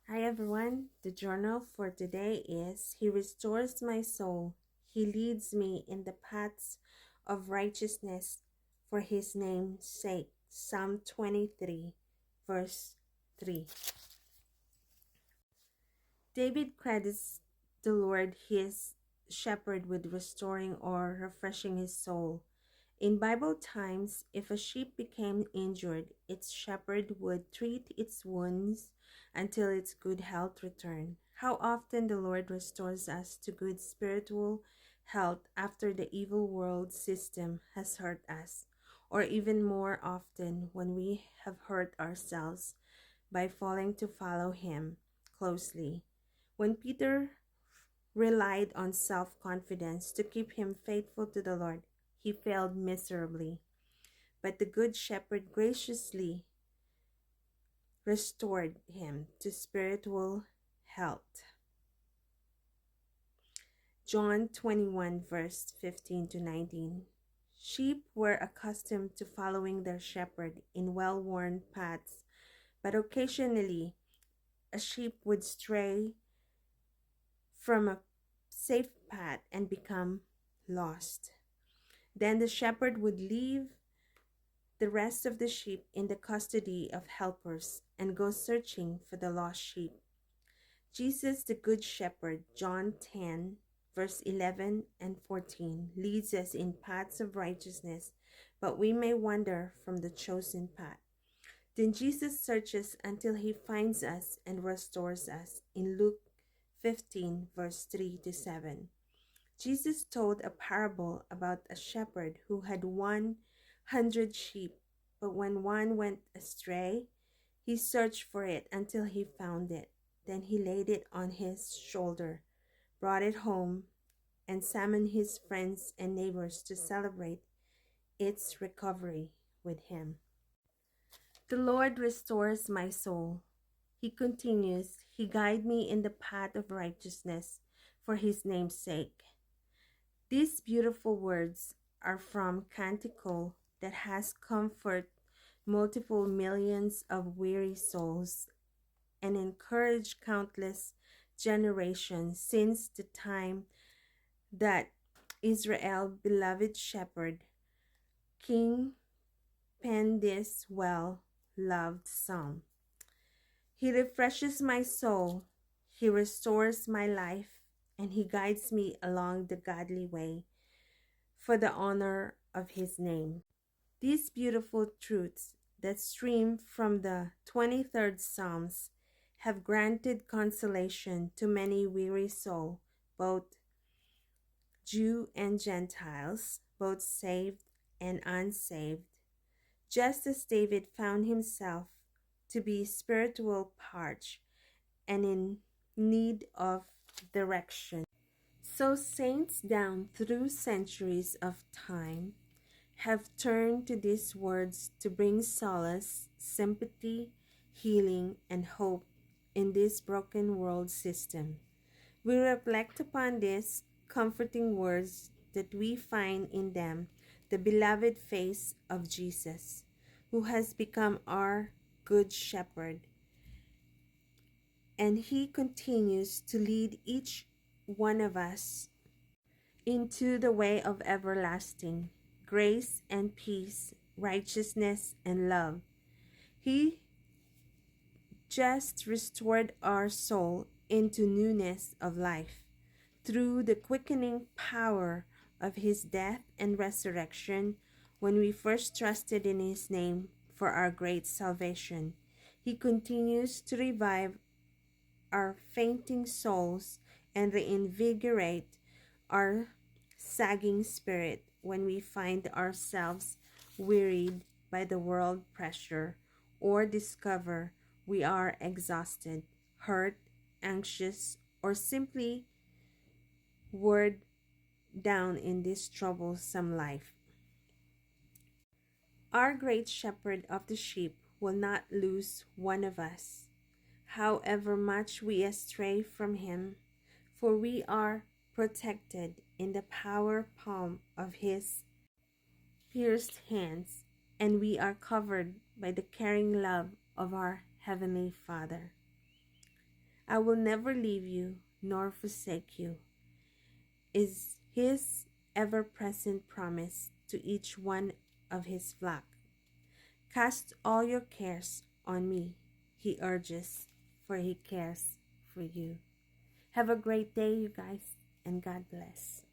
Hi everyone, the journal for today is He restores my soul. He leads me in the paths of righteousness for His name's sake. Psalm 23, verse 3. David credits the Lord, his shepherd, with restoring or refreshing his soul. In Bible times, if a sheep became injured, its shepherd would treat its wounds until its good health returned. How often the Lord restores us to good spiritual health after the evil world system has hurt us, or even more often when we have hurt ourselves by failing to follow Him closely. When Peter relied on self-confidence to keep him faithful to the Lord, he failed miserably. But the Good Shepherd graciously restored him to spiritual health. John 21, verse 15 to 19. Sheep were accustomed to following their shepherd in well-worn paths, but occasionally a sheep would stray from a safe path and become lost. Then the shepherd would leave the rest of the sheep in the custody of helpers and go searching for the lost sheep. Jesus, the Good Shepherd, John 10, verse 11 and 14, leads us in paths of righteousness, but we may wander from the chosen path. Then Jesus searches until he finds us and restores us in Luke 15, verse 3 to 7. Jesus told a parable about a shepherd who had 100 sheep, but when one went astray, he searched for it until he found it. Then he laid it on his shoulder, brought it home, and summoned his friends and neighbors to celebrate its recovery with him. The Lord restores my soul. He continues, He guides me in the path of righteousness for His name's sake. These beautiful words are from Canticle that has comforted multiple millions of weary souls and encouraged countless generations since the time that Israel's beloved shepherd, King, penned this well-loved psalm. He refreshes my soul, He restores my life, and He guides me along the godly way for the honor of His name. These beautiful truths that stream from the 23rd Psalms have granted consolation to many weary souls, both Jew and Gentiles, both saved and unsaved, just as David found himself to be spiritual parched and in need of direction. So saints down through centuries of time have turned to these words to bring solace, sympathy, healing, and hope in this broken world system. We reflect upon these comforting words that we find in them the beloved face of Jesus, who has become our Good Shepherd, and He continues to lead each one of us into the way of everlasting grace and peace, righteousness and love. He just restored our soul into newness of life through the quickening power of His death and resurrection when we first trusted in His name for our great salvation. He continues to revive our fainting souls and reinvigorate our sagging spirit when we find ourselves wearied by the world pressure or discover we are exhausted, hurt, anxious, or simply worn down in this troublesome life. Our great shepherd of the sheep will not lose one of us, however much we astray from him, for we are protected in the power palm of his pierced hands, and we are covered by the caring love of our Heavenly Father. I will never leave you nor forsake you, is his ever present promise to each one of his flock. Cast all your cares on me, he urges, for he cares for you. Have a great day, you guys, and God bless.